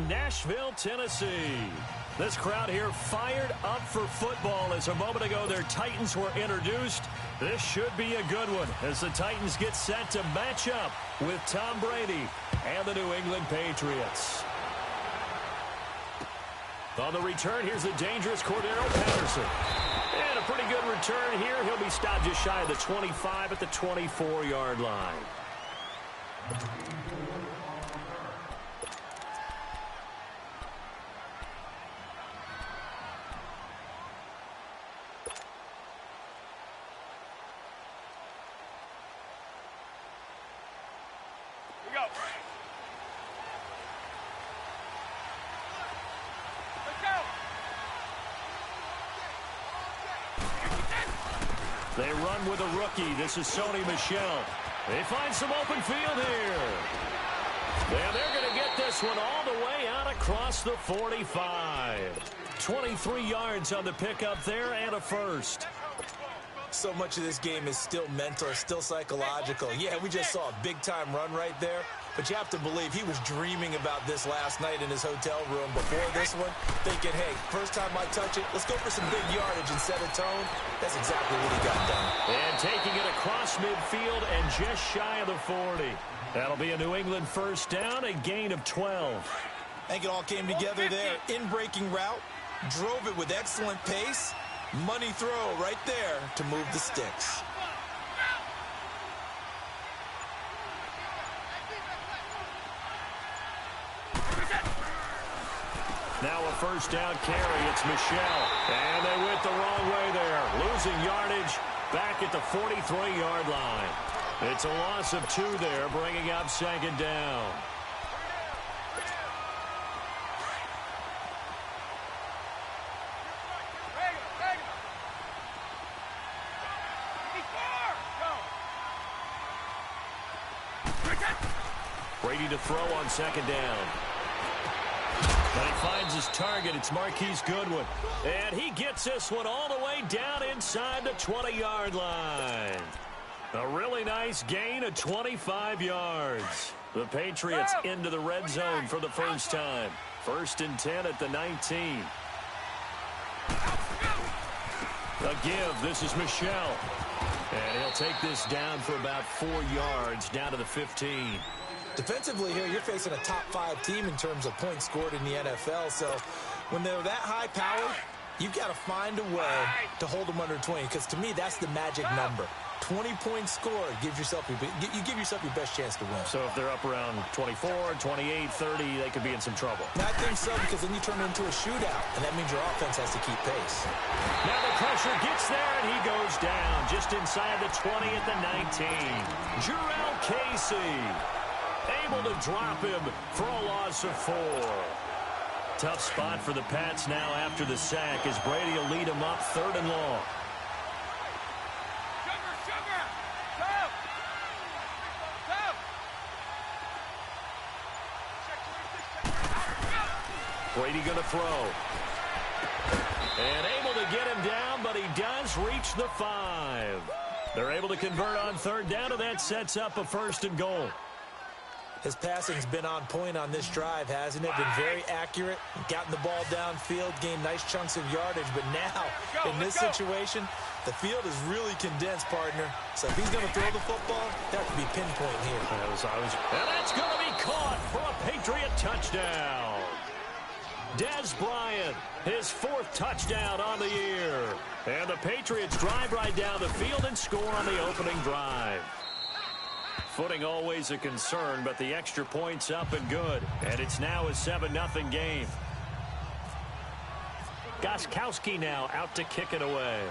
Nashville, Tennessee. This crowd here fired up for football as a moment ago their Titans were introduced. This should be a good one as the Titans get set to match up with Tom Brady and the New England Patriots. On the return, here's the dangerous Cordero Patterson. And a pretty good return here. He'll be stopped just shy of the 25 at the 24-yard line. They run with a rookie. This is Sony Michel. They find some open field here. And they're going to get this one all the way out across the 45. 23 yards on the pickup there and a first. So much of this game is still mental, still psychological. Yeah, we just saw a big-time run right there. But you have to believe he was dreaming about this last night in his hotel room before this one, thinking, hey, first time I touch it, let's go for some big yardage and set a tone. That's exactly what he got done. And taking it across midfield and just shy of the 40. That'll be a New England first down, a gain of 12. I think it all came together there. In-breaking route, drove it with excellent pace. Money throw right there to move the sticks. Now a first down carry. It's Michel. And they went the wrong way there. Losing yardage back at the 43-yard line. It's a loss of 2 there, bringing up second down. Brady to throw on second down. But he finds his target. It's Marquise Goodwin. And he gets this one all the way down inside the 20-yard line. A really nice gain of 25 yards. The Patriots into the red zone for the first time. 1st and 10 at the 19. A give. This is Michel. And he'll take this down for about 4 yards down to the 15. Defensively here, you're facing a top-5 team in terms of points scored in the NFL. So when they're that high power, you've got to find a way to hold them under 20. Because to me, that's the magic number. 20 points scored gives yourself you give yourself your best chance to win. So if they're up around 24, 28, 30, they could be in some trouble. I think so, because then you turn it into a shootout, and that means your offense has to keep pace. Now the pressure gets there, and he goes down just inside the 20 at the 19. Jurrell Casey able to drop him for a loss of 4. Tough spot for the Pats now after the sack as Brady will lead him up 3rd and long. Brady going to throw. And able to get him down, but he does reach the 5. They're able to convert on 3rd down, and that sets up a 1st and goal. His passing's been on point on this drive, hasn't it? Been very accurate, gotten the ball downfield, gained nice chunks of yardage. But now, in this situation, the field is really condensed, partner. So if he's going to throw the football, that could be pinpoint here. And that's going to be caught for a Patriot touchdown. Dez Bryant, his 4th touchdown on the year. And the Patriots drive right down the field and score on the opening drive. Footing always a concern, but the extra point's up and good. And it's now a 7-0 game. Gostkowski now out to kick it away.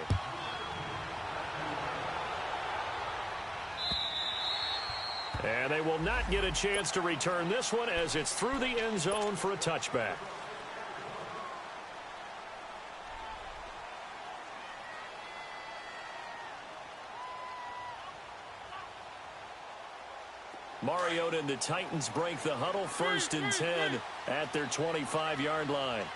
And they will not get a chance to return this one as it's through the end zone for a touchback. Mariota and the Titans break the huddle, 1st and 10 at their 25-yard line.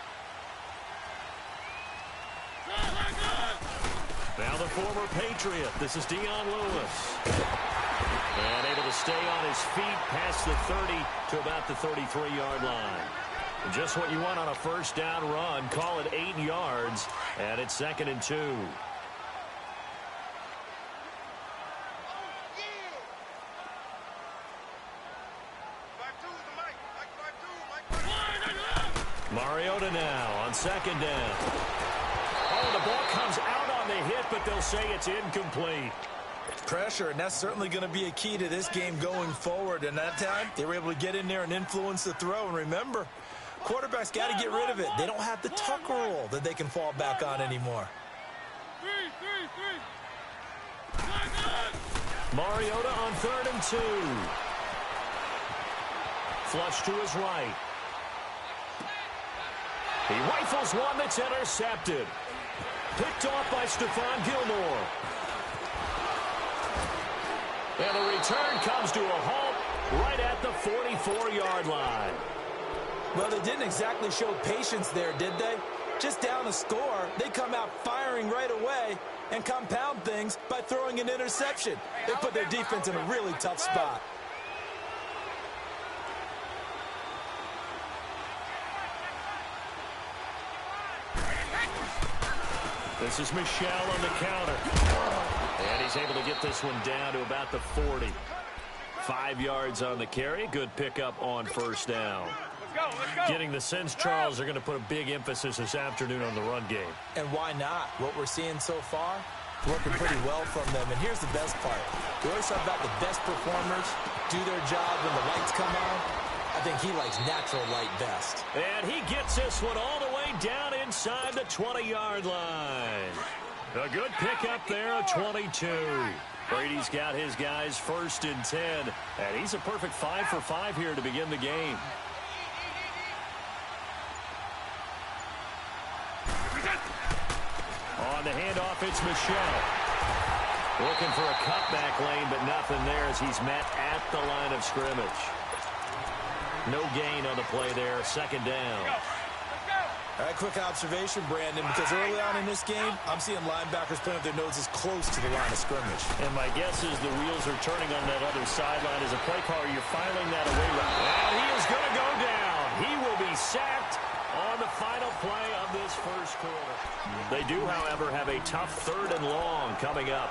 Now the former Patriot. This is Dion Lewis. And able to stay on his feet past the 30 to about the 33-yard line. Just what you want on a first down run. Call it 8 yards, and it's 2nd and 2. Mariota now on 2nd down. Oh, the ball comes out on the hit, but they'll say it's incomplete. Pressure, and that's certainly going to be a key to this game going forward. And that time, they were able to get in there and influence the throw. And remember, quarterbacks got to get rid of it. They don't have the tuck rule that they can fall back on anymore. Mariota on 3rd and 2. Flush to his right. He rifles one that's intercepted. Picked off by Stephon Gilmore. And the return comes to a halt right at the 44-yard line. Well, they didn't exactly show patience there, did they? Just down a score, they come out firing right away and compound things by throwing an interception. They put their defense in a really tough spot. This is Michel on the counter. And he's able to get this one down to about the 40. 5 yards on the carry. Good pickup on first down. Let's go. Getting the sense, Charles, they're going to put a big emphasis this afternoon on the run game. And why not? What we're seeing so far, working pretty well from them. And here's the best part. We always talk about the best performers do their job when the lights come on. I think he likes natural light best. And he gets this one all the way down inside the 20-yard line. A good pickup there at 22. Brady's got his guys 1st and 10. And he's a perfect 5 for 5 here to begin the game. On the handoff, it's Michel. Looking for a cutback lane, but nothing there as he's met at the line of scrimmage. No gain on the play there. 2nd down. All right, quick observation, Brandon, because early on in this game, I'm seeing linebackers playing with their noses close to the line of scrimmage. And my guess is the wheels are turning on that other sideline as a play caller. You're filing that away. And he is going to go down. He will be sacked on the final play of this first quarter. They do, however, have a tough 3rd and long coming up.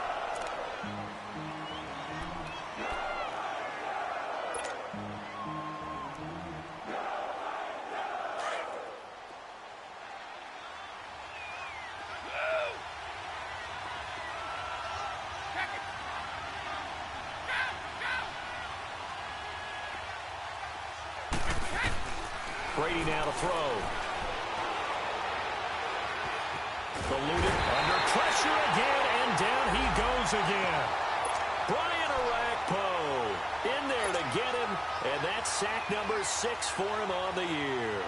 Brady now to throw. Eluded under pressure again, and down he goes again. Brian Orakpo in there to get him, and that's sack number 6 for him on the year.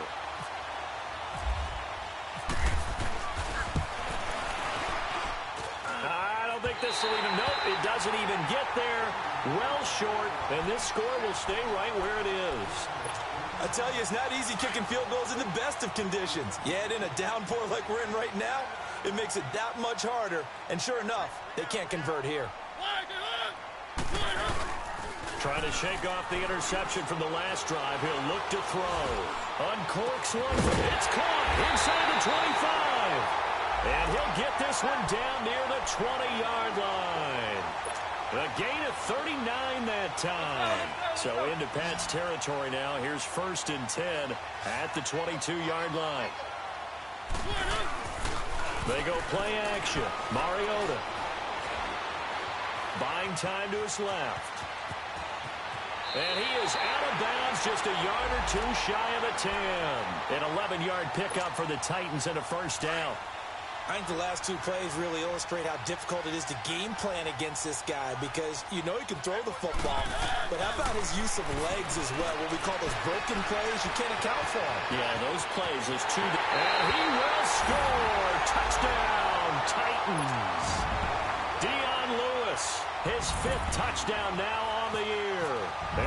I don't think this will even, nope, it doesn't even get there. Well short, and this score will stay right where it is. I tell you, it's not easy kicking field goals in the best of conditions. Yet in a downpour like we're in right now, it makes it that much harder. And sure enough, they can't convert here. Trying to shake off the interception from the last drive. He'll look to throw. Uncorks one. It's caught inside the 25. And he'll get this one down near the 20-yard line. A gain of 39 that time. So into Pat's territory now. Here's 1st and 10 at the 22-yard line. They go play action. Mariota. Buying time to his left. And he is out of bounds just a yard or two shy of the 10. An 11-yard pickup for the Titans and a first down. I think the last 2 plays really illustrate how difficult it is to game plan against this guy because you know he can throw the football, but how about his use of legs as well? What we call those broken plays, you can't account for them. Yeah, those plays, those 2. And he will score. Touchdown, Titans. Dion Lewis, his 5th touchdown now on the year.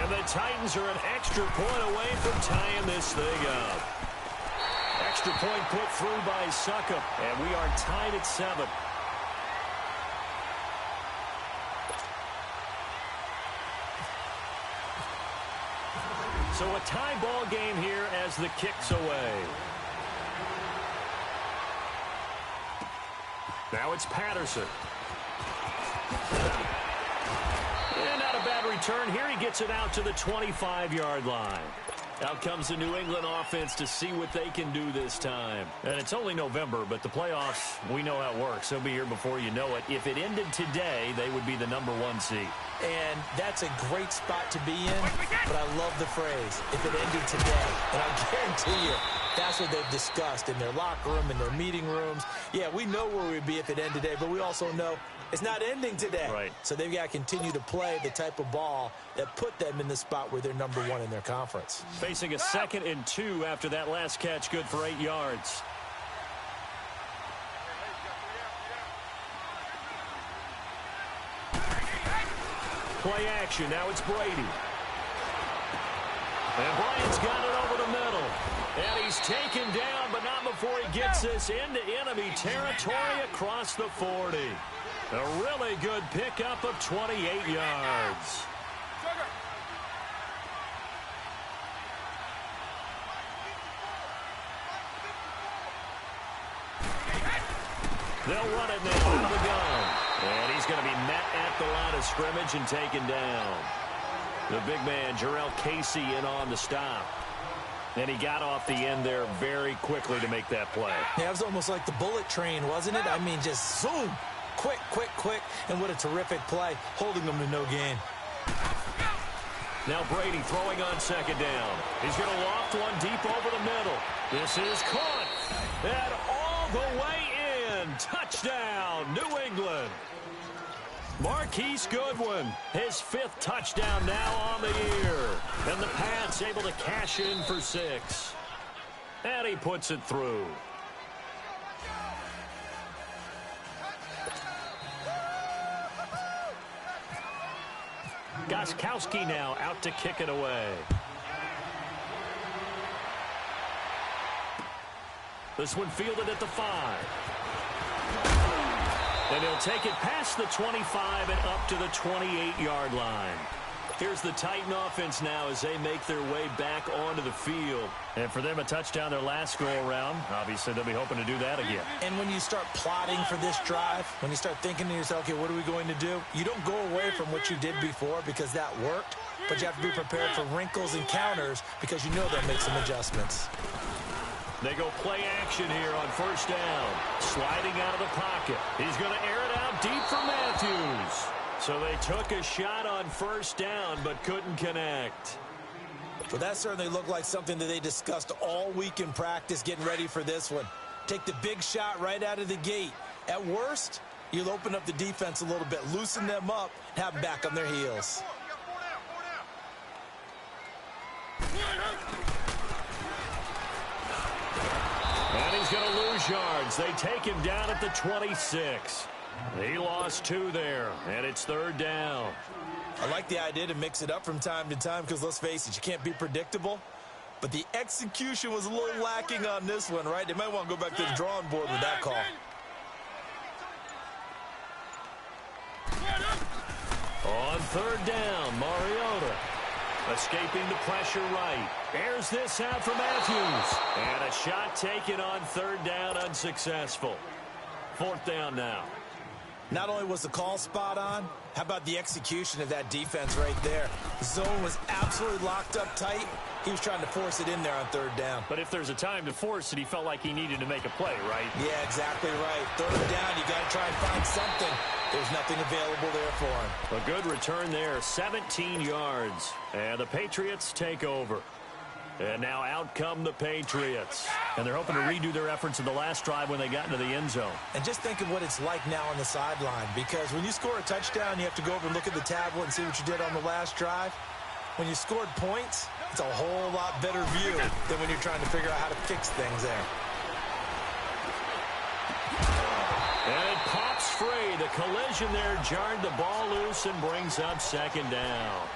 And the Titans are an extra point away from tying this thing up. Extra point put through by Succop, and we are tied at 7. So a tie ball game here as the kick's away. Now it's Patterson. And not a bad return here. He gets it out to the 25-yard line. Out comes the New England offense to see what they can do this time. And it's only November, but the playoffs, we know how it works. They'll be here before you know it. If it ended today, they would be the #1 seed. And that's a great spot to be in, but I love the phrase, if it ended today. And I guarantee you, that's what they've discussed in their locker room, in their meeting rooms. Yeah, we know where we'd be if it ended today, but we also know it's not ending today. Right. So they've got to continue to play the type of ball that put them in the spot where they're #1 in their conference. Facing a 2nd and 2 after that last catch, good for 8 yards. Play action. Now it's Brady. And Bryant's got it over the middle. And he's taken down, but not before he gets this into enemy territory across the 40. A really good pickup of 28 yards. They'll run it now out of the gun. And he's going to be met at the line of scrimmage and taken down. The big man, Jarrell Casey, in on the stop. And he got off the end there very quickly to make that play. Yeah, it was almost like the bullet train, wasn't it? I mean, just zoom. Quick, quick, quick. And what a terrific play, holding them to no gain. Now Brady throwing on 2nd down. He's going to loft one deep over the middle. This is caught. And all the way in. Touchdown, New England. Marquise Goodwin, his 5th touchdown now on the year. And the Pats able to cash in for 6. And he puts it through. Gostkowski now out to kick it away. This one fielded at the 5. And he'll take it past the 25 and up to the 28-yard line. Here's the Titan offense now as they make their way back onto the field. And for them, a touchdown their last go-around. Obviously, they'll be hoping to do that again. And when you start plotting for this drive, when you start thinking to yourself, okay, what are we going to do? You don't go away from what you did before because that worked, but you have to be prepared for wrinkles and counters because you know they'll make some adjustments. They go play action here on 1st down. Sliding out of the pocket. He's going to air it out deep for Matthews. So they took a shot on 1st down, but couldn't connect. Well, that certainly looked like something that they discussed all week in practice getting ready for this one. Take the big shot right out of the gate. At worst, you'll open up the defense a little bit, loosen them up, and have them back on their heels. And he's going to lose yards. They take him down at the 26. He lost 2 there, and it's 3rd down. I like the idea to mix it up from time to time because, let's face it, you can't be predictable. But the execution was a little lacking on this one, right? They might want to go back to the drawing board with that call. On 3rd down, Mariota escaping the pressure right. Airs this out for Matthews. And a shot taken on 3rd down, unsuccessful. 4th down now. Not only was the call spot on, how about the execution of that defense right there? The zone was absolutely locked up tight. He was trying to force it in there on 3rd down. But if there's a time to force it, he felt like he needed to make a play, right? Yeah, exactly right. 3rd down, you got to try and find something. There's nothing available there for him. A good return there, 17 yards. And the Patriots take over. And now out come the Patriots. And they're hoping to redo their efforts in the last drive when they got into the end zone. And just think of what it's like now on the sideline. Because when you score a touchdown, you have to go over and look at the tablet and see what you did on the last drive. When you scored points, it's a whole lot better view than when you're trying to figure out how to fix things there. And it pops free. The collision there jarred the ball loose and brings up 2nd down.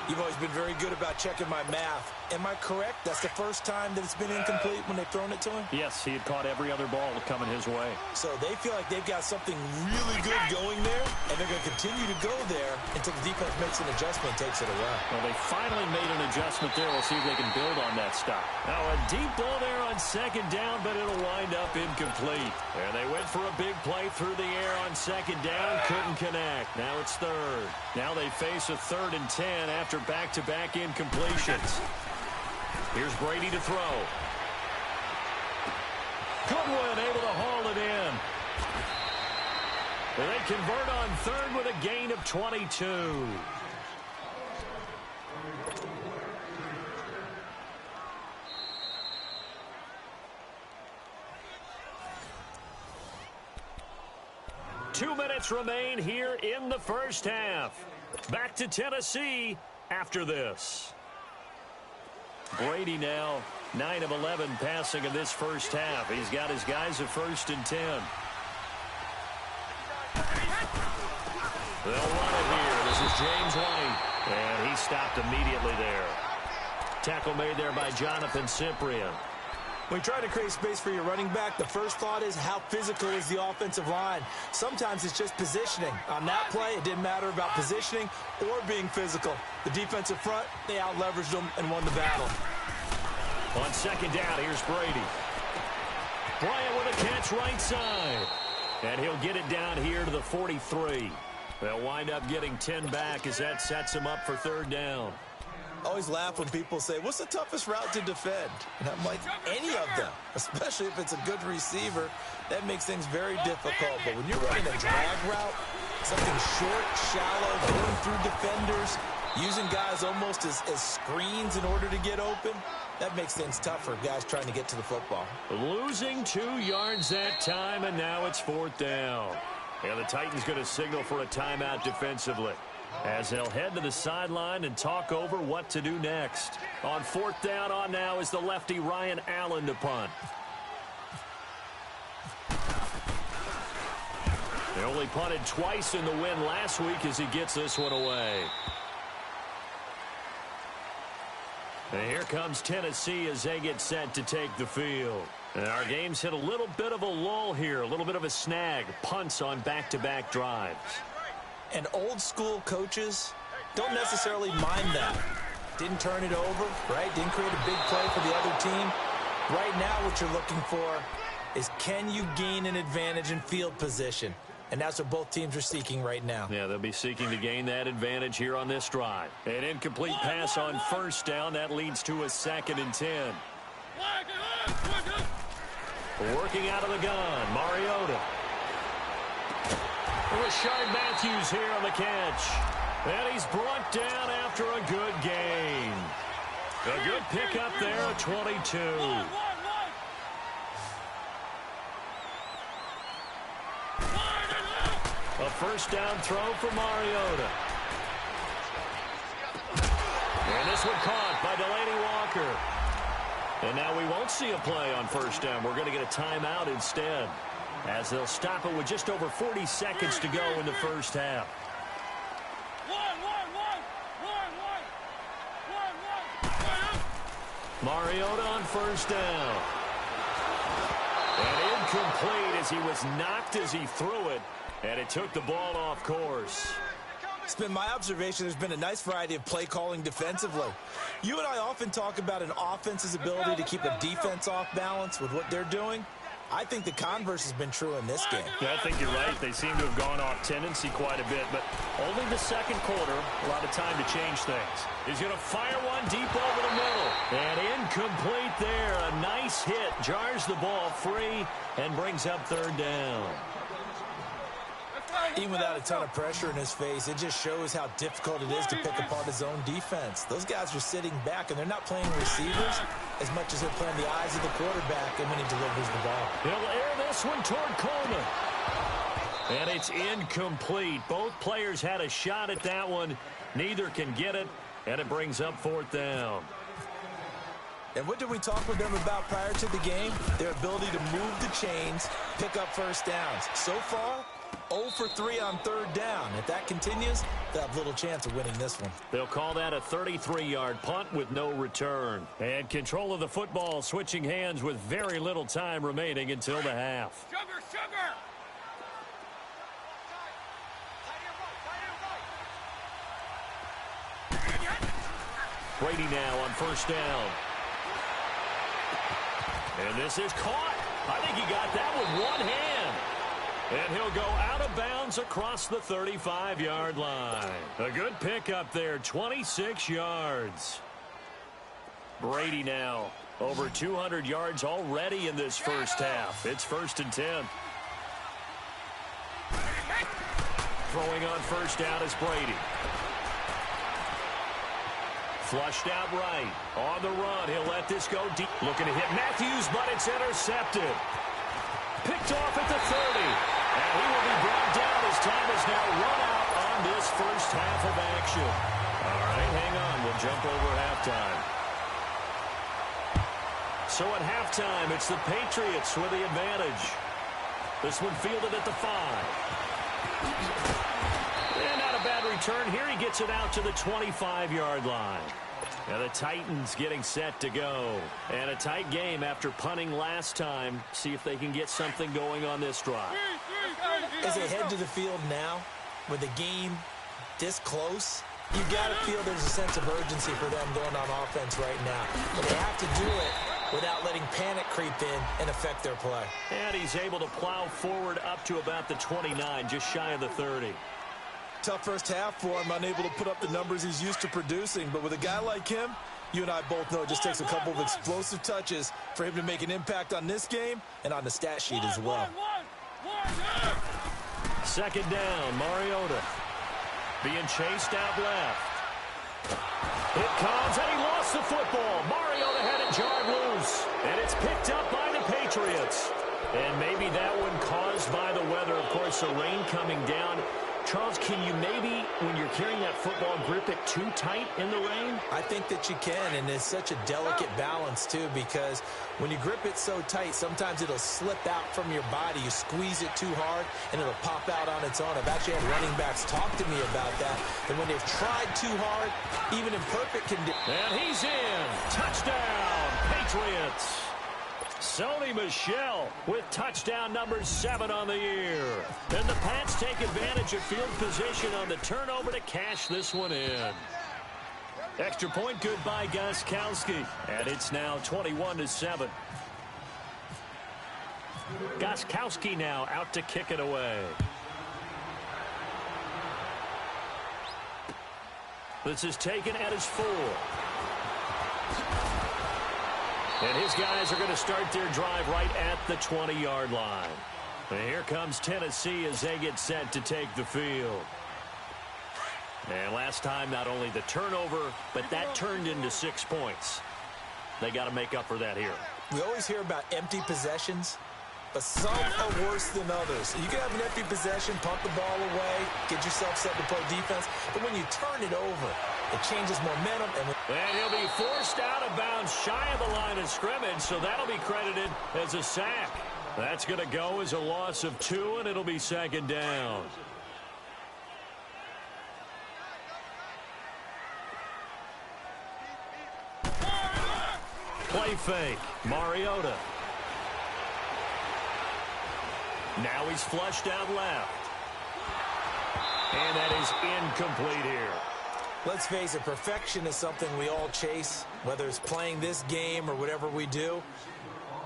You've always been very good about checking my math. Am I correct? That's the first time that it's been incomplete when they've thrown it to him? Yes, he had caught every other ball coming his way. So they feel like they've got something really good going there, and they're going to continue to go there until the defense makes an adjustment and takes it away. Well, they finally made an adjustment there. We'll see if they can build on that stop. Now a deep ball there on second down, but it'll wind up incomplete. And they went for a big play through the air on second down. Couldn't connect. Now it's third. Now they face a 3rd and 10 after back-to-back incompletions. Here's Brady to throw. Goodwin able to haul it in. And they convert on third with a gain of 22. Two minutes remain here in the first half. Back to Tennessee after this. Brady now 9 of 11 passing in this first half. He's got his guys at 1st and 10. They'll run it here. This is James White. And he stopped immediately there. Tackle made there by Jonathan Cyprien. When you try to create space for your running back, the first thought is how physical is the offensive line. Sometimes it's just positioning. On that play, it didn't matter about positioning or being physical. The defensive front, they out-leveraged them and won the battle. On second down, here's Brady. Bryant with a catch right side. And he'll get it down here to the 43. They'll wind up getting 10 back as that sets him up for 3rd down. I always laugh when people say, what's the toughest route to defend? And I'm like, any of them, especially if it's a good receiver. That makes things very difficult. But when you're running a drag route, something short, shallow, going through defenders, using guys almost as screens in order to get open, that makes things tough for guys trying to get to the football. Losing 2 yards that time, and now it's 4th down. And the Titans going to signal for a timeout defensively, as they'll head to the sideline and talk over what to do next. On 4th down on now is the lefty Ryan Allen to punt. They only punted twice in the win last week as he gets this one away. And here comes Tennessee as they get set to take the field. And our game's hit a little bit of a lull here, a little bit of a snag. Punts on back-to-back drives. And old-school coaches don't necessarily mind that. Didn't turn it over, right? Didn't create a big play for the other team. Right now what you're looking for is, can you gain an advantage in field position? And that's what both teams are seeking right now. Yeah, they'll be seeking to gain that advantage here on this drive. An incomplete pass on 1st down. That leads to a 2nd and 10. Working out of the gun, Mariota. Rashard Matthews here on the catch. And he's brought down after a good gain. A good pickup there at 22. A 1st down throw for Mariota. And this one caught by Delaney Walker. And now we won't see a play on 1st down. We're going to get a timeout instead, as they'll stop it with just over 40 seconds to go in the first half. Mariota on 1st down. And incomplete as he was knocked as he threw it. And it took the ball off course. It's been my observation there's been a nice variety of play calling defensively. You and I often talk about an offense's ability to keep a defense off balance with what they're doing. I think the converse has been true in this game. Yeah, I think you're right. They seem to have gone off tendency quite a bit, but only the 2nd quarter, a lot of time to change things. He's going to fire one deep over the middle. And incomplete there. A nice hit. Jars the ball free and brings up 3rd down. Even without a ton of pressure in his face, it just shows how difficult it is to pick apart his own defense. Those guys are sitting back, and they're not playing receivers as much as they're playing the eyes of the quarterback and when he delivers the ball. He'll air this one toward Coleman. And it's incomplete. Both players had a shot at that one. Neither can get it, and it brings up 4th down. And what did we talk with them about prior to the game? Their ability to move the chains, pick up 1st downs. So far, 0 for 3 on third down. If that continues, they'll have little chance of winning this one. They'll call that a 33-yard punt with no return. And control of the football switching hands with very little time remaining until the half. Sugar, sugar! Brady now on first down. And this is caught. I think he got that with one hand. And he'll go out of bounds across the 35-yard line. A good pickup there, 26 yards. Brady now over 200 yards already in this first half. It's 1st and 10. Throwing on first down is Brady. Flushed out right. On the run, he'll let this go deep. Looking to hit Matthews, but it's intercepted. Picked off at the 30. And he will be brought down as time is now run out on this first half of action. All right, hang on. We'll jump over halftime. So at halftime, it's the Patriots with the advantage. This one fielded at the 5. And not a bad return here. He gets it out to the 25-yard line. Now the Titans getting set to go. And a tight game after punting last time. See if they can get something going on this drive. As they head to the field now, with the game this close, you got to feel there's a sense of urgency for them going on offense right now. But they have to do it without letting panic creep in and affect their play. And he's able to plow forward up to about the 29, just shy of the 30. Tough first half for him, unable to put up the numbers he's used to producing. But with a guy like him, you and I both know it just takes a couple of explosive touches for him to make an impact on this game and on the stat sheet as well. Second down, Mariota being chased out left. It comes, and he lost the football. Mariota had it jarred loose, and it's picked up by the Patriots. And maybe that one caused by the weather. Of course, the rain coming down. Charles, can you maybe, when you're carrying that football, grip it too tight in the rain? I think that you can, and it's such a delicate balance, too, because when you grip it so tight, sometimes it'll slip out from your body. You squeeze it too hard, and it'll pop out on its own. I've actually had running backs talk to me about that, and when they've tried too hard, even in perfect conditions. And he's in. Touchdown, Patriots. Sony Michel with touchdown number 7 on the year. And the Pats take advantage of field position on the turnover to cash this one in. Extra point good by Gostkowski. And it's now 21-7. Gostkowski now out to kick it away. This is taken at his 4. And his guys are going to start their drive right at the 20-yard line. And here comes Tennessee as they get set to take the field. And last time, not only the turnover, but that turned into 6 points. They got to make up for that here. We always hear about empty possessions, but some are worse than others. You can have an empty possession, pump the ball away, get yourself set to play defense, but when you turn it over, it changes momentum. And he'll be forced out of bounds shy of the line of scrimmage, so that'll be credited as a sack. That's going to go as a loss of 2, and it'll be second down. Play fake. Mariota. Now he's flushed out left. And that is incomplete here. Let's face it, perfection is something we all chase, whether it's playing this game or whatever we do.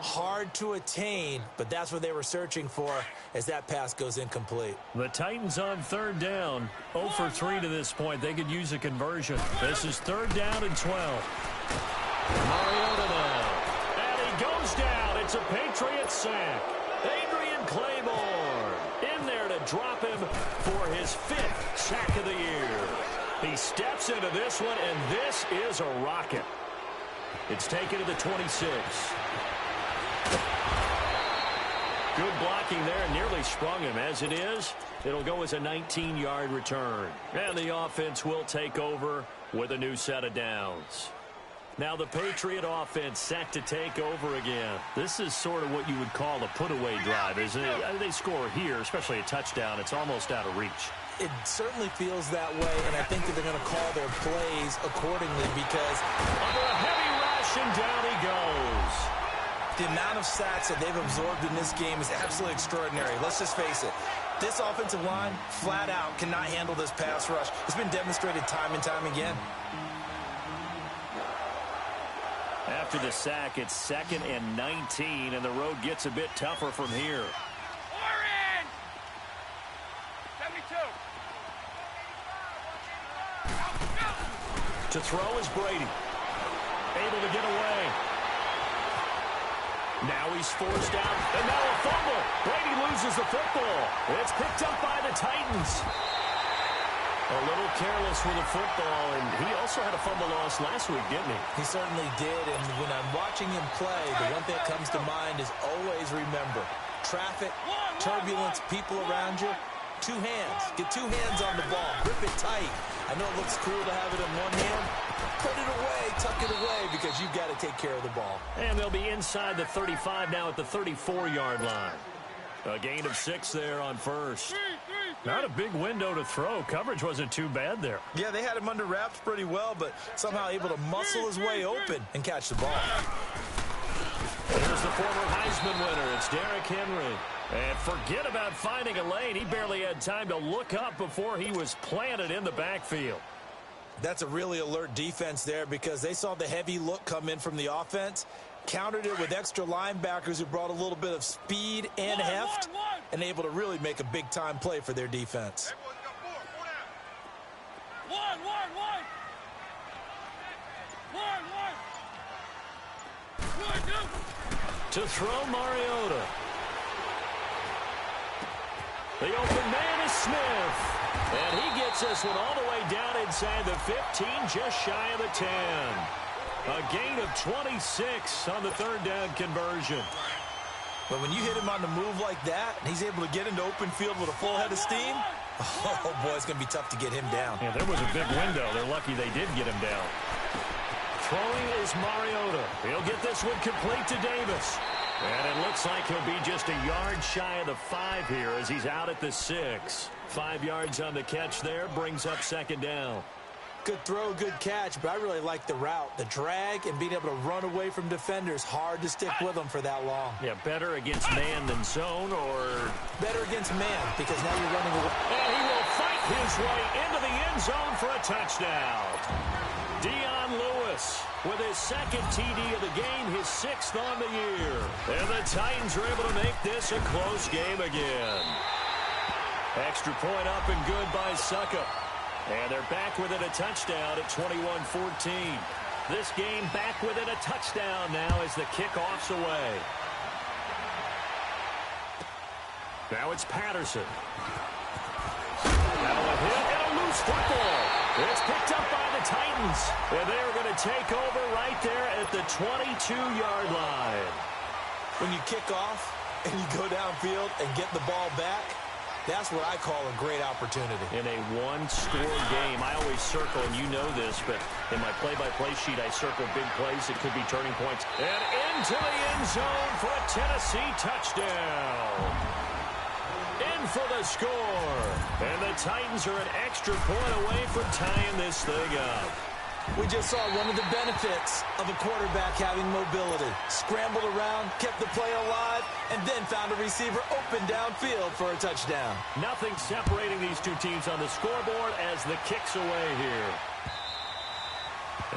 Hard to attain, but that's what they were searching for as that pass goes incomplete. The Titans on third down. 0 for 3 to this point. They could use a conversion. This is 3rd down and 12. Mariota now. And he goes down. It's a Patriots sack. Adrian Claymore in there to drop him for his 5th sack of the year. He steps into this one, and this is a rocket. It's taken to the 26. Good blocking there, nearly sprung him. As it is, it'll go as a 19-yard return. And the offense will take over with a new set of downs. Now the Patriot offense set to take over again. This is sort of what you would call a put-away drive, isn't it? They score here, especially a touchdown. It's almost out of reach. It certainly feels that way, and I think that they're going to call their plays accordingly because under a heavy rush, and down he goes. The amount of sacks that they've absorbed in this game is absolutely extraordinary. Let's just face it. This offensive line, flat out, cannot handle this pass rush. It's been demonstrated time and time again. After the sack, it's 2nd and 19, and the road gets a bit tougher from here. Oren! 72. To throw is Brady. Able to get away. Now he's forced out, and now a fumble. Brady loses the football. It's picked up by the Titans. A little careless with the football, and he also had a fumble loss last week, didn't he? He certainly did, and when I'm watching him play, the one thing that comes to mind is always remember, traffic, turbulence, people around you, 2 hands. Get 2 hands on the ball. Grip it tight. I know it looks cool to have it in one hand. Put it away, tuck it away, because you've got to take care of the ball. And they'll be inside the 35 now at the 34-yard line. A gain of 6 there on first. Not a big window to throw. Coverage wasn't too bad there. Yeah, they had him under wraps pretty well, but somehow able to muscle his way open and catch the ball. Here's the former Heisman winner. It's Derrick Henry. And forget about finding a lane. He barely had time to look up before he was planted in the backfield. That's a really alert defense there because they saw the heavy look come in from the offense, countered it with extra linebackers who brought a little bit of speed and heft, and able to really make a big-time play for their defense. To throw, Mariota. The open man is Smith. And he gets this one all the way down inside the 15, just shy of the 10. A gain of 26 on the 3rd down conversion. But when you hit him on the move like that, and he's able to get into open field with a full head of steam, oh, boy, it's going to be tough to get him down. Yeah, there was a big window. They're lucky they did get him down. Throwing is Mariota. He'll get this one complete to Davis. And it looks like he'll be just a yard shy of the 5 here as he's out at the 6. 5 yards on the catch there, brings up 2nd down. Good throw, good catch, but I really like the route. The drag and being able to run away from defenders. Hard to stick with them for that long. Yeah, better against man than zone, or better against man because now you're running away. And he will fight his way into the end zone for a touchdown. Dion Lewis with his 2nd TD of the game, his 6th on the year. And the Titans are able to make this a close game again. Extra point up and good by Succop. And they're back within a touchdown at 21-14. This game back within a touchdown now as the kickoff's away. Now it's Patterson. Now a hit and a loose football. It's picked up by the Titans. And they're going to take over right there at the 22-yard line. When you kick off and you go downfield and get the ball back, that's what I call a great opportunity. In a one-score game, I always circle, and you know this, but in my play-by-play sheet, I circle big plays. It could be turning points. And into the end zone for a Tennessee touchdown. In for the score. And the Titans are an extra point away from tying this thing up. We just saw one of the benefits of a quarterback having mobility. Scrambled around, kept the play alive, and then found a receiver open downfield for a touchdown. Nothing separating these two teams on the scoreboard as the kick's away here.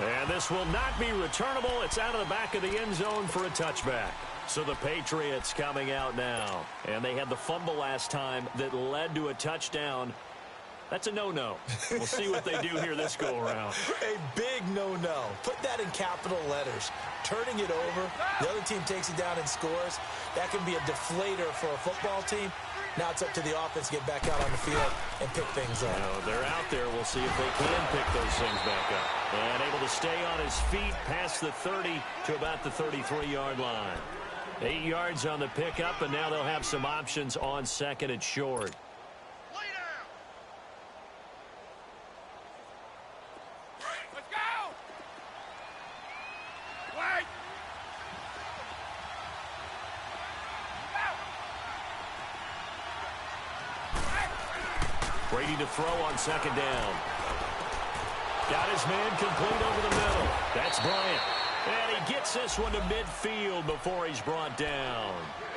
And this will not be returnable. It's out of the back of the end zone for a touchback. So the Patriots coming out now. And they had the fumble last time that led to a touchdown. That's a no-no. We'll see what they do here this go-around. A big no-no. Put that in capital letters. Turning it over, the other team takes it down and scores. That can be a deflator for a football team. Now it's up to the offense to get back out on the field and pick things up. They're out there. We'll see if they can pick those things back up. And able to stay on his feet past the 30 to about the 33-yard line. 8 yards on the pickup, and now they'll have some options on 2nd and short. Brady to throw on second down. Got his man complete over the middle. That's Bryant. And he gets this one to midfield before he's brought down.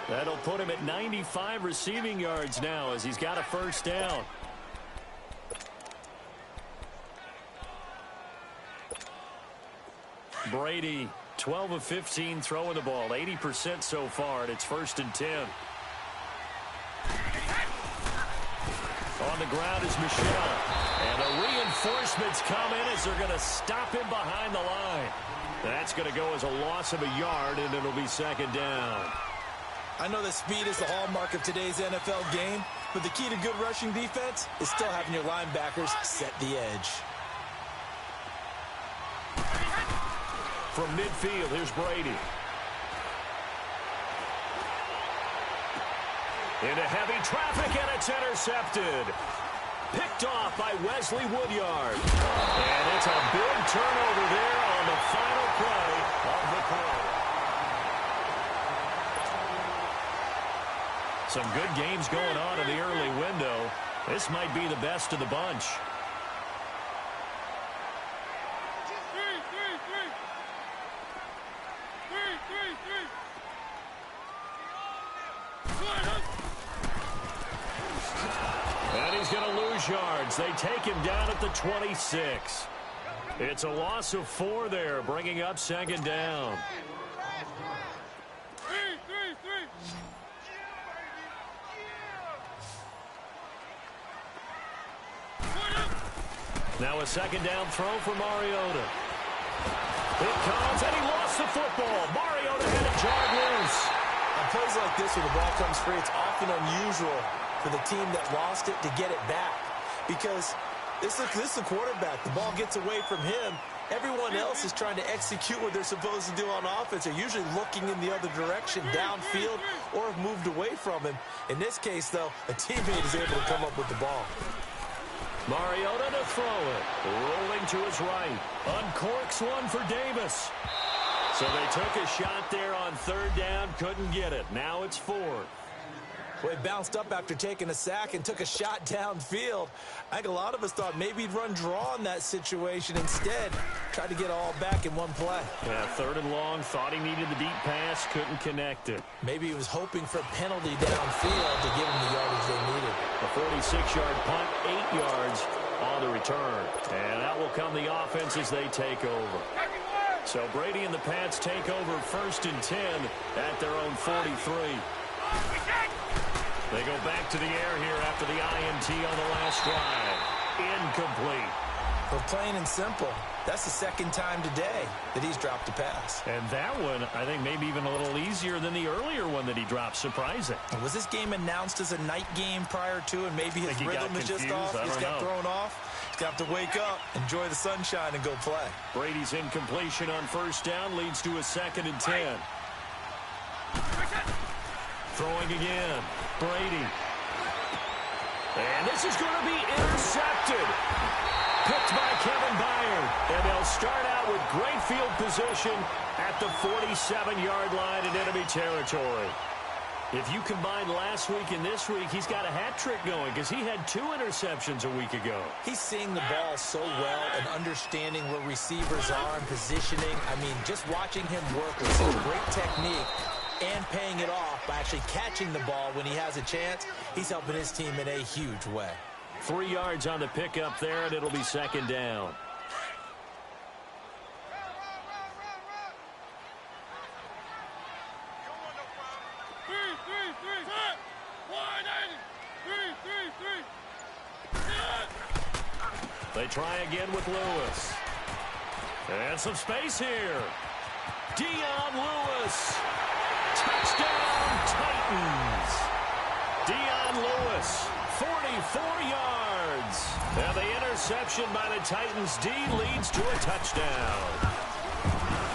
That'll put him at 95 receiving yards now as he's got a first down. Brady, 12 of 15 throwing the ball, 80% so far, and it's 1st and 10. On the ground is Michel. And the reinforcements come in as they're going to stop him behind the line. That's going to go as a loss of a yard, and it'll be second down. I know that speed is the hallmark of today's NFL game, but the key to good rushing defense is still having your linebackers set the edge. From midfield, here's Brady. Into heavy traffic, and it's intercepted. Picked off by Wesley Woodyard. And it's a big turnover there on the final play of the quarter. Some good games going on in the early window. This might be the best of the bunch. And he's going to lose yards. They take him down at the 26. It's a loss of 4 there, bringing up second down. Now a second down throw for Mariota. It comes, and he lost the football. Mariota had it jarred loose. On plays like this, when the ball comes free, it's often unusual for the team that lost it to get it back. Because this is the quarterback. The ball gets away from him. Everyone else is trying to execute what they're supposed to do on offense. They're usually looking in the other direction, downfield, or have moved away from him. In this case, though, a teammate is able to come up with the ball. Mariota to throw it. Rolling to his right. Uncorks one for Davis. So they took a shot there on third down. Couldn't get it. Now it's 4. Well, he bounced up after taking a sack and took a shot downfield. I think a lot of us thought maybe he'd run draw in that situation. Instead, tried to get all back in one play. Yeah, third and long. Thought he needed the deep pass. Couldn't connect it. Maybe he was hoping for a penalty downfield to give him the yardage they needed. A 46-yard punt, 8 yards on the return. And out will come the offense as they take over. So Brady and the Pats take over 1st and 10 at their own 43. They go back to the air here after the INT on the last drive. Incomplete. Well, plain and simple, that's the second time today that he's dropped a pass. And that one, I think, maybe even a little easier than the earlier one that he dropped. Surprising. Was this game announced as a night game prior to, and maybe his rhythm is just off? He's got thrown off. He's got to wake up, enjoy the sunshine, and go play. Brady's incompletion on first down leads to a 2nd and 10. Throwing again. Brady. And this is going to be intercepted. Picked by Kevin Byard. And they'll start out with great field position at the 47-yard line in enemy territory. If you combine last week and this week, he's got a hat trick going because he had 2 interceptions a week ago. He's seeing the ball so well and understanding where receivers are and positioning. I mean, just watching him work with such great technique and paying it off by actually catching the ball when he has a chance, he's helping his team in a huge way. 3 yards on the pickup there, and it'll be second down. They try again with Lewis. And some space here. Dion Lewis. Touchdown, Titans. Dion Lewis, 44 yards. And the interception by the Titans D leads to a touchdown.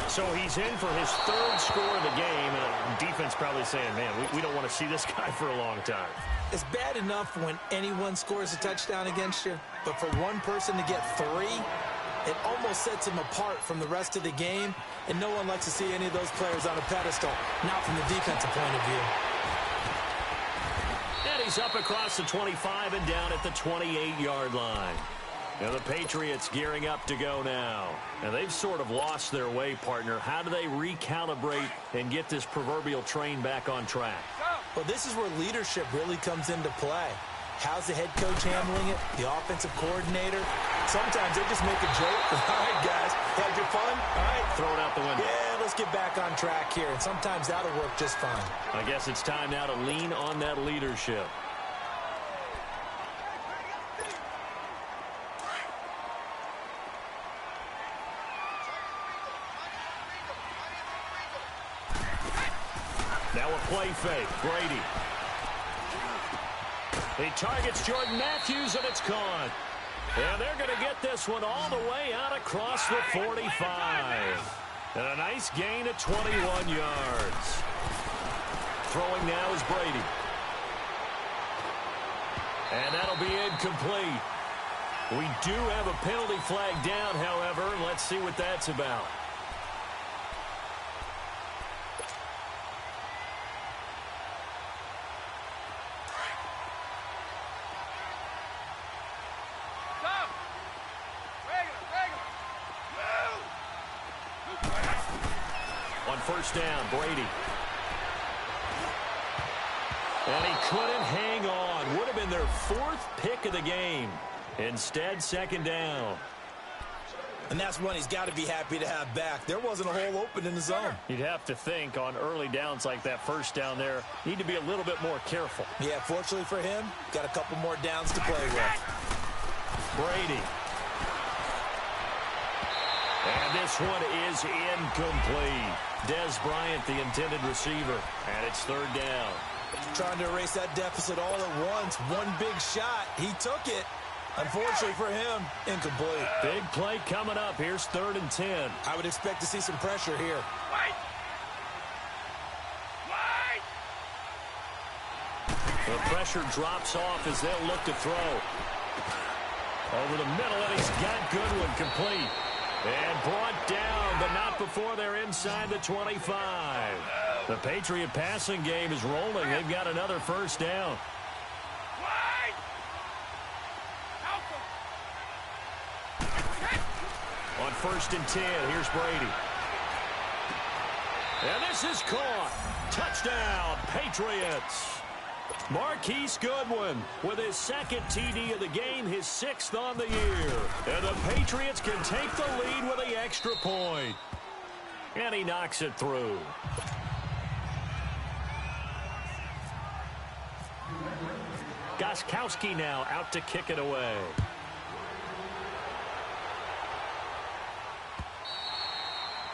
So he's in for his 3rd score of the game. And the defense probably saying, man, we don't want to see this guy for a long time. It's bad enough when anyone scores a touchdown against you, but for one person to get 3, it almost sets him apart from the rest of the game, and no one likes to see any of those players on a pedestal, not from the defensive point of view. And he's up across the 25 and down at the 28-yard line. Now the Patriots gearing up to go now. And they've sort of lost their way, partner. How do they recalibrate and get this proverbial train back on track? Well, this is where leadership really comes into play. How's the head coach handling it? The offensive coordinator? Sometimes they just make a joke. All right, guys, had your fun? All right. Throw it out the window. Yeah, let's get back on track here. And sometimes that'll work just fine. I guess it's time now to lean on that leadership. Now a play fake. Brady. He targets Jordan Matthews, and it's caught. And they're going to get this one all the way out across the 45. And a nice gain of 21 yards. Throwing now is Brady. And that'll be incomplete. We do have a penalty flag down, however. Let's see what that's about. First down, Brady. And he couldn't hang on. Would have been their fourth pick of the game. Instead, second down. And that's one he's got to be happy to have back. There wasn't a hole open in the zone. You'd have to think on early downs like that first down there, need to be a little bit more careful. Yeah, fortunately for him, got a couple more downs to play with. Brady. And this one is incomplete. Dez Bryant, the intended receiver. And it's third down. Trying to erase that deficit all at once. One big shot. He took it. Unfortunately for him, incomplete. Big play coming up. Here's 3rd and 10. I would expect to see some pressure here. The pressure drops off as they'll look to throw. Over the middle, and he's got Goodwin complete. And brought down, but not before they're inside the 25. The Patriot passing game is rolling. They've got another first down. On 1st and 10, here's Brady. And this is caught. Touchdown, Patriots. Marquise Goodwin with his second TD of the game, his 6th on the year. And the Patriots can take the lead with the extra point. And he knocks it through. Gostkowski now out to kick it away.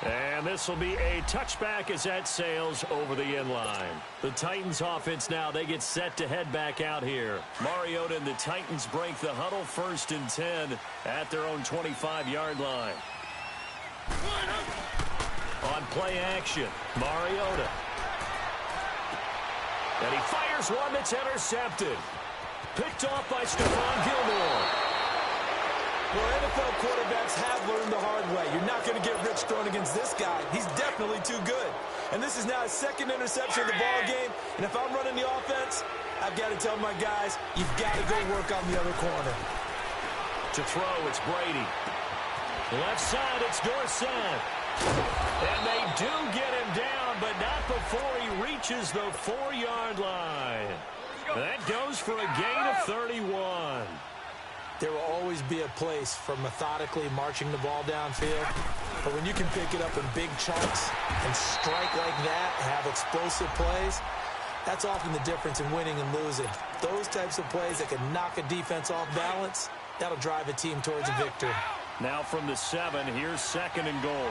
And this will be a touchback as that sails over the inline. The Titans offense now, they get set to head back out here. Mariota and the Titans break the huddle, 1st and 10 at their own 25-yard line. On play action, Mariota. And he fires one that's intercepted. Picked off by Stephon Gilmore. Well, NFL quarterbacks have learned the hard way. You're not going to get rich throwing against this guy. He's definitely too good. And this is now his 2nd interception of the ball game. And if I'm running the offense, I've got to tell my guys, you've got to go work on the other corner. To throw, it's Brady. Left side, it's Dorsett. And they do get him down, but not before he reaches the 4-yard line. That goes for a gain of 31. There will always be a place for methodically marching the ball downfield. But when you can pick it up in big chunks and strike like that, have explosive plays, that's often the difference in winning and losing. Those types of plays that can knock a defense off balance, that'll drive a team towards a victory. Now from the 7, here's 2nd and goal.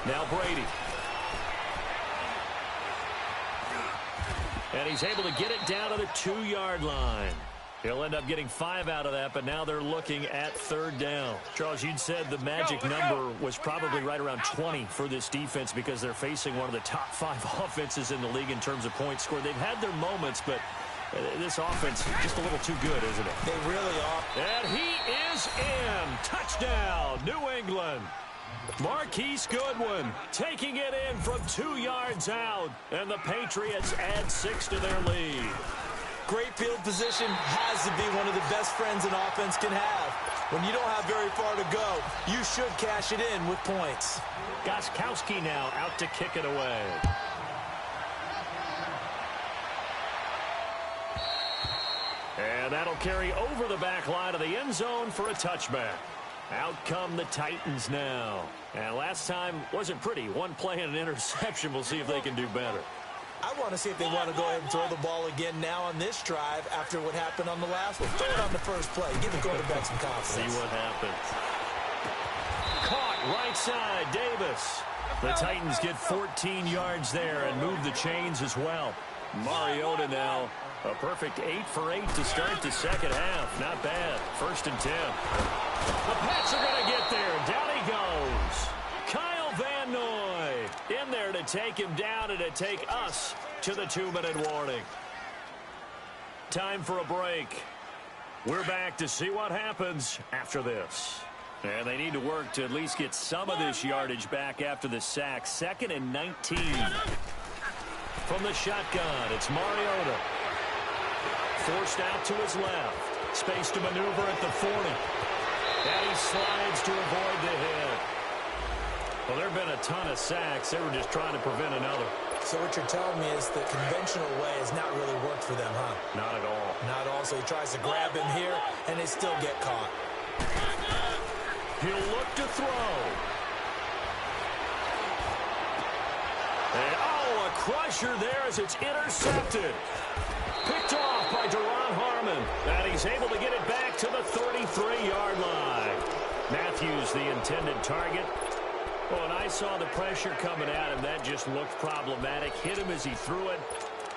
Now Brady. And he's able to get it down to the 2-yard line. He'll end up getting 5 out of that, but now they're looking at 3rd down. Charles, you'd said the magic number was probably right around 20 for this defense because they're facing one of the top 5 offenses in the league in terms of points scored. They've had their moments, but This offense just a little too good, isn't it? They really are. And he is in. Touchdown, New England. Marquise Goodwin taking it in from 2 yards out. And the Patriots add 6 to their lead. Great field position has to be one of the best friends an offense can have. When you don't have very far to go, you should cash it in with points. Gostkowski now out to kick it away. And that'll carry over the back line of the end zone for a touchback. Out come the Titans now. And last time wasn't pretty. One play and an interception. We'll see if they can do better. I want to see if they want to go ahead and throw the ball again now on this drive after what happened on the last one. Throw it on the first play. Give the quarterback some confidence. See what happens. Caught right side, Davis. The Titans get 14 yards there and move the chains as well. Mariota now. A perfect 8 for 8 to start the second half. Not bad. 1st and 10. The Pats are going to get there. Down he goes. Kyle Van Noy in there to take him down and to take us to the 2-minute warning. Time for a break. We're back to see what happens after this. And they need to work to at least get some of this yardage back after the sack. 2nd and 19. From the shotgun, it's Mariota. Forced out to his left. Space to maneuver at the 40. And he slides to avoid the hit. Well, there have been a ton of sacks. They were just trying to prevent another. So what you're telling me is the conventional way has not really worked for them, huh? Not at all. Not all. So he tries to grab him here, and they still get caught. He'll look to throw. And, oh, a crusher there as it's intercepted. Picked off by Duron Harmon. And he's able to get it back to the 33-yard line. Matthews, the intended target. Well, and I saw the pressure coming at him. That just looked problematic. Hit him as he threw it,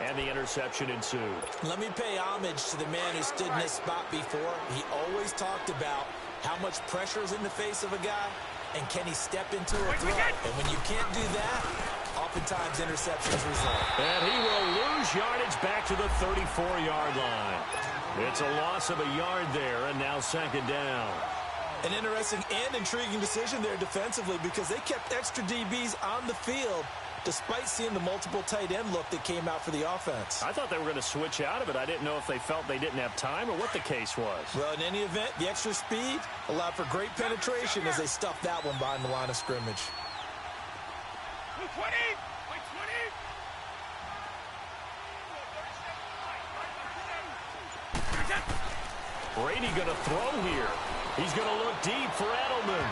and the interception ensued. Let me pay homage to the man who stood in this spot before. He always talked about how much pressure is in the face of a guy, and can he step into a throw. And when you can't do that, oftentimes interceptions result. And he will lose yardage back to the 34-yard line. It's a loss of a yard there, and now 2nd down. An interesting and intriguing decision there defensively because they kept extra DBs on the field despite seeing the multiple tight end look that came out for the offense. I thought they were going to switch out of it. I didn't know if they felt they didn't have time or what the case was. Well, in any event, the extra speed allowed for great penetration as they stuffed that one behind the line of scrimmage. 20! Brady going to throw here. He's going to look deep for Edelman.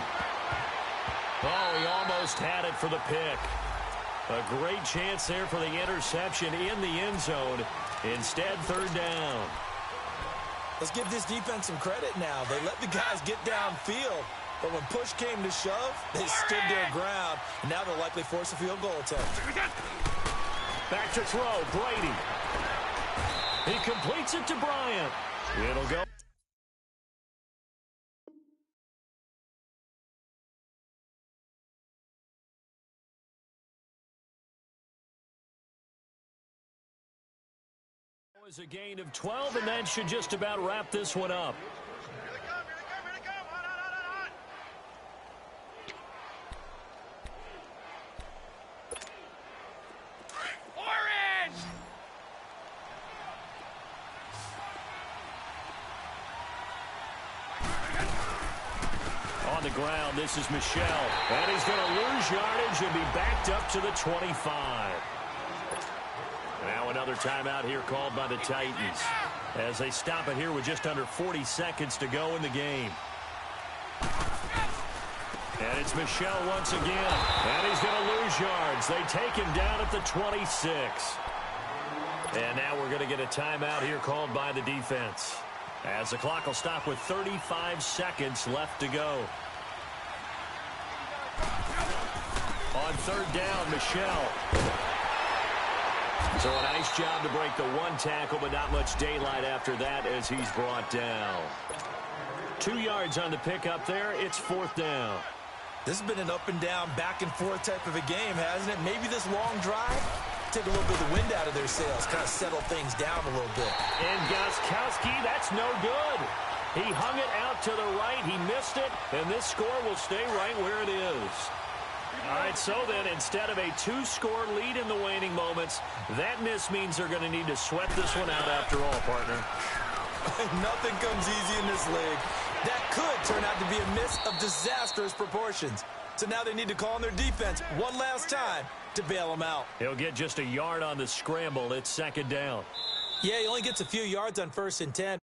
Oh, he almost had it for the pick. A great chance there for the interception in the end zone. Instead, 3rd down. Let's give this defense some credit now. They let the guys get downfield, but when push came to shove, they stood their ground. And now they'll likely force a field goal attempt. Back to throw, Brady. He completes it to Bryant. It'll go. Is a gain of 12, and that should just about wrap this one up. Here they come! On! Orange! On the ground, this is Michel. And he's going to lose yardage and be backed up to the 25. Now another timeout here called by the Titans as they stop it here with just under 40 seconds to go in the game. And it's Michel once again. And he's going to lose yards. They take him down at the 26. And now we're going to get a timeout here called by the defense as the clock will stop with 35 seconds left to go. On 3rd down, Michel. So a nice job to break the one tackle, but not much daylight after that as he's brought down. 2 yards on the pickup there. It's 4th down. This has been an up and down, back and forth type of a game, hasn't it? Maybe this long drive take a little bit of the wind out of their sails, kind of settle things down a little bit. And Gostkowski, that's no good. He hung it out to the right. He missed it, and this score will stay right where it is. All right, so then instead of a 2-score lead in the waning moments, that miss means they're going to need to sweat this one out after all, partner. Nothing comes easy in this league. That could turn out to be a miss of disastrous proportions. So now they need to call on their defense one last time to bail them out. He'll get just a yard on the scramble. It's second down. Yeah, he only gets a few yards on 1st and 10.